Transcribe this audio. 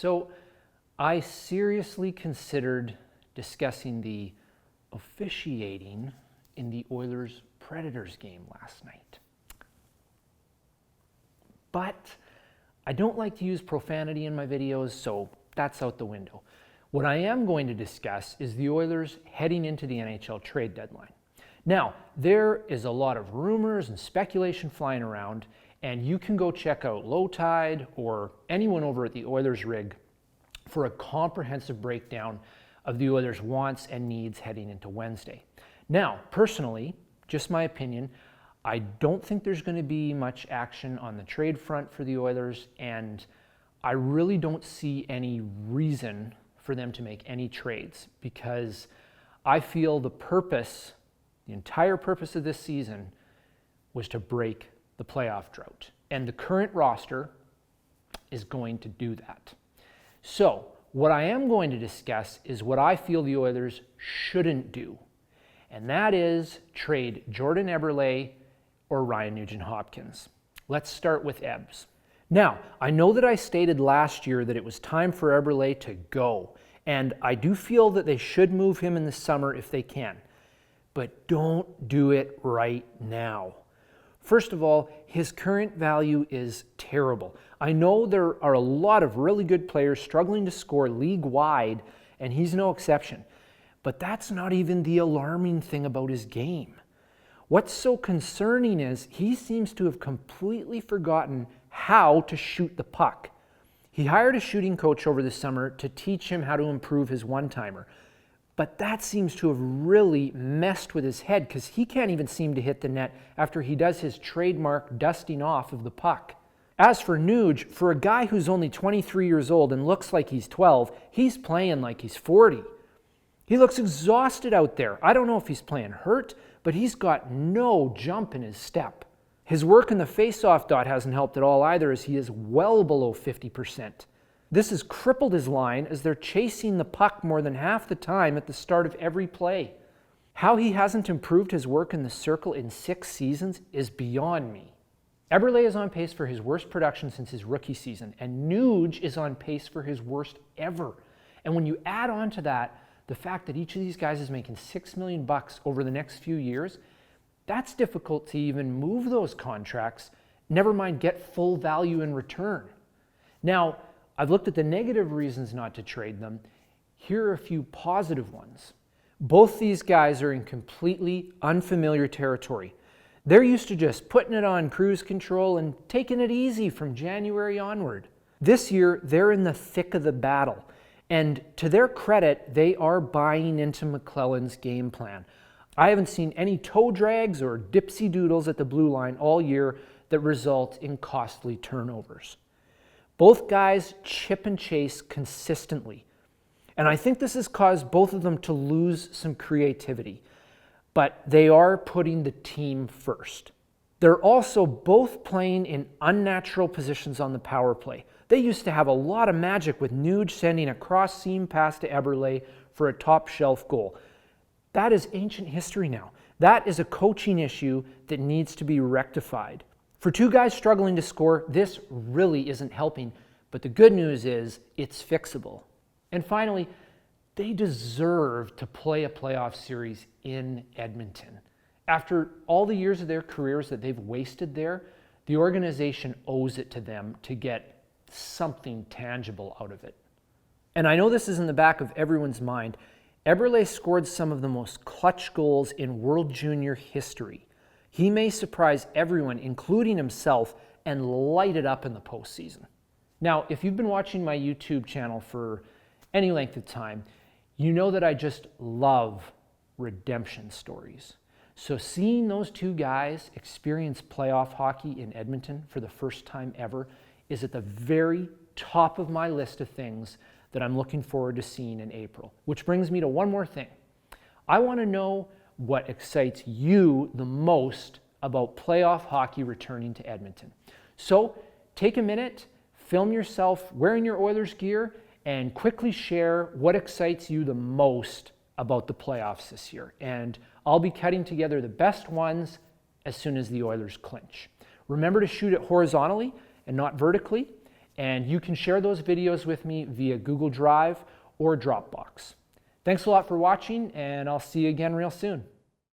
So I seriously considered discussing the officiating in the Oilers-Predators game last night. But I don't like to use profanity in my videos, so that's out the window. What I am going to discuss is the Oilers heading into the NHL trade deadline. Now, there is a lot of rumors and speculation flying around, and you can go check out Low Tide or anyone over at the Oilers Rig for a comprehensive breakdown of the Oilers' wants and needs heading into Wednesday. Now, personally, just my opinion, I don't think there's going to be much action on the trade front for the Oilers, and I really don't see any reason for them to make any trades because I feel the entire purpose of this season was to break the playoff drought. And the current roster is going to do that. So what I am going to discuss is what I feel the Oilers shouldn't do. And that is trade Jordan Eberle or Ryan Nugent-Hopkins. Let's start with Ebs. Now, I know that I stated last year that it was time for Eberle to go. And I do feel that they should move him in the summer if they can. But don't do it right now. First of all, his current value is terrible. I know there are a lot of really good players struggling to score league-wide, and he's no exception. But that's not even the alarming thing about his game. What's so concerning is he seems to have completely forgotten how to shoot the puck. He hired a shooting coach over the summer to teach him how to improve his one-timer. But that seems to have really messed with his head because he can't even seem to hit the net after he does his trademark dusting off of the puck. As for Nuge, for a guy who's only 23 years old and looks like he's 12, he's playing like he's 40. He looks exhausted out there. I don't know if he's playing hurt, but he's got no jump in his step. His work in the face-off dot hasn't helped at all either, as he is well below 50%. This has crippled his line as they're chasing the puck more than half the time at the start of every play. How he hasn't improved his work in the circle in 6 seasons is beyond me. Eberle is on pace for his worst production since his rookie season, and Nuge is on pace for his worst ever. And when you add on to that the fact that each of these guys is making $6 million over the next few years, that's difficult to even move those contracts, never mind get full value in return. Now, I've looked at the negative reasons not to trade them. Here are a few positive ones. Both these guys are in completely unfamiliar territory. They're used to just putting it on cruise control and taking it easy from January onward. This year, they're in the thick of the battle. And to their credit, they are buying into McLellan's game plan. I haven't seen any toe drags or dipsy doodles at the blue line all year that result in costly turnovers. Both guys chip and chase consistently. And I think this has caused both of them to lose some creativity. But they are putting the team first. They're also both playing in unnatural positions on the power play. They used to have a lot of magic with Nuge sending a cross-seam pass to Eberle for a top-shelf goal. That is ancient history now. That is a coaching issue that needs to be rectified. For two guys struggling to score, this really isn't helping, but the good news is it's fixable. And finally, they deserve to play a playoff series in Edmonton. After all the years of their careers that they've wasted there, the organization owes it to them to get something tangible out of it. And I know this is in the back of everyone's mind. Eberle scored some of the most clutch goals in World Junior history. He may surprise everyone, including himself, and light it up in the postseason. Now, if you've been watching my YouTube channel for any length of time, you know that I just love redemption stories. So seeing those two guys experience playoff hockey in Edmonton for the first time ever is at the very top of my list of things that I'm looking forward to seeing in April. Which brings me to one more thing. I want to know what excites you the most about playoff hockey returning to Edmonton. So take a minute, film yourself wearing your Oilers gear, and quickly share what excites you the most about the playoffs this year. And I'll be cutting together the best ones as soon as the Oilers clinch. Remember to shoot it horizontally and not vertically. and you can share those videos with me via Google Drive or Dropbox. Thanks a lot for watching, and I'll see you again real soon.